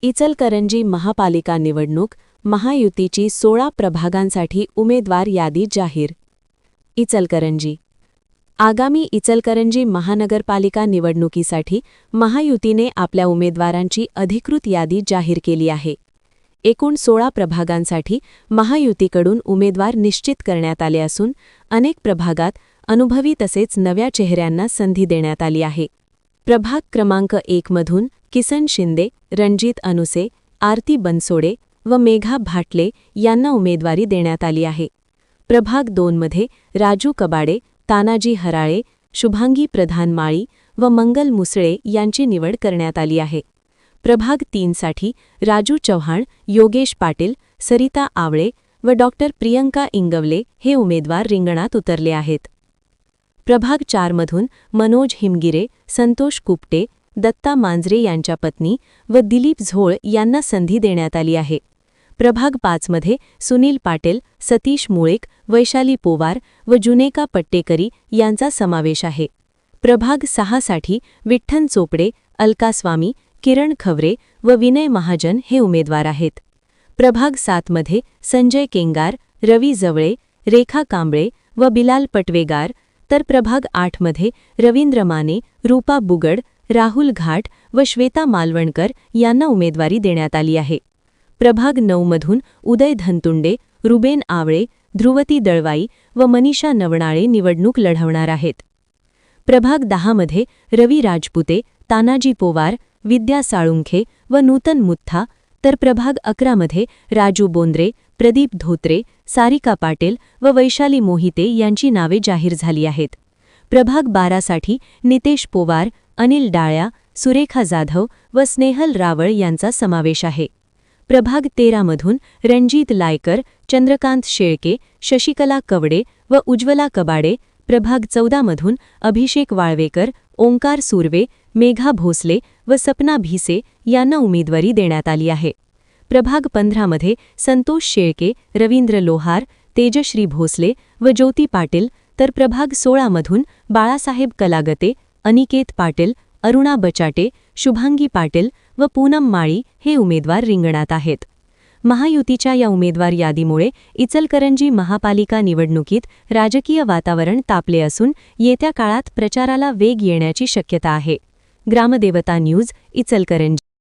इचलकरंजी महापालिका निवडणूक महायुतीची 16 प्रभागांसाठी उमेदवार यादी जाहीर. इचलकरंजी आगामी इचलकरंजी महानगरपालिका निवडणुकीसाठी महायुतीने आपल्या उमेदवारांची अधिकृत यादी जाहीर केली आहे. एकूण 16 प्रभागांसाठी महायुतीकडून उमेदवार निश्चित करण्यात आले असून अनेक प्रभागात अनुभवी तसेच नव्या चेहऱ्यांना संधी देण्यात आली आहे. प्रभाग क्रमांक 1 मधून किसन शिंदे, रणजित अनुसे, आरती बनसोडे व मेघा भाटले यांना उमेदवारी देण्यात आली आहे. प्रभाग 2 मध्ये राजू कबाडे, तानाजी हराळे, शुभांगी प्रधान माळी व मंगल मुसळे यांची निवड करण्यात आली आहे. प्रभाग 3 साठी राजू चव्हाण, योगेश पाटील, सरिता आवळे व डॉक्टर प्रियंका इंगवले हे उमेदवार रिंगणात उतरले आहेत. प्रभाग 4 मधून मनोज हिमगिरे, संतोष कुपटे, दत्ता मांजरे यांच्या पत्नी व दिलीप झोळ यांना संधी देण्यात आली आहे. प्रभाग 5 मध्ये सुनील पाटील, सतीश मुळेक, वैशाली पोवार व जुनेका पट्टेकरी यांचा समावेश आहे. प्रभाग 6 साठी विठ्ठन चोपडे, अलका स्वामी, किरण खवरे व विनय महाजन हे उमेदवार आहेत. प्रभाग 7 मध्ये संजय केंगार, रवी जवळे, रेखा कांबळे व बिलाल पटवेगार, तर प्रभाग 8 मध्ये रवींद्र माने, रूपा बुगड, राहुल घाट व श्वेता मालवणकर यांना उमेदवारी देण्यात आली आहे. प्रभाग 9 मधून उदय धनतुंडे, रुबेन आवळे, ध्रुवती दळवाई व मनीषा नवणाळे निवडणूक लढवणार आहेत. प्रभाग 10 मध्ये रवी राजपुते, तानाजी पोवार, विद्या साळुंखे व नूतन मुत्था, तर प्रभाग 11 मध्ये राजू बोंद्रे, प्रदीप धोत्रे, सारिका पाटील व वैशाली मोहिते यांची नावे जाहीर झाली आहेत. प्रभाग 12 साठी नितेश पोवार, अनिल डाळ्या, सुरेखा जाधव व स्नेहल रावळ यांचा समावेश आहे. प्रभाग 13 मधून रणजित लायकर, चंद्रकांत शेळके, शशिकला कवडे व उज्ज्वला कबाडे, प्रभाग 14 मधून अभिषेक वाळवेकर, ओंकार सुर्वे, मेघा भोसले व सपना भिसे यांना उमेदवारी देण्यात आली आहे. प्रभाग 15 मध्ये संतोष शेळके, रवींद्र लोहार, तेजश्री भोसले व ज्योती पाटील, तर प्रभाग 16 मधून बाळासाहेब कलागते, अनिकेत पाटील, अरुणा बचाटे, शुभांगी पाटील व पूनम माळी हे उमेदवार रिंगणात आहेत. महायुतीच्या या उमेदवार यादीमुळे इचलकरंजी महापालिका निवडणुकीत राजकीय वातावरण तापले असून येत्या काळात प्रचाराला वेग येण्याची शक्यता आहे. ग्रामदेवता न्यूज, इचलकरंजी.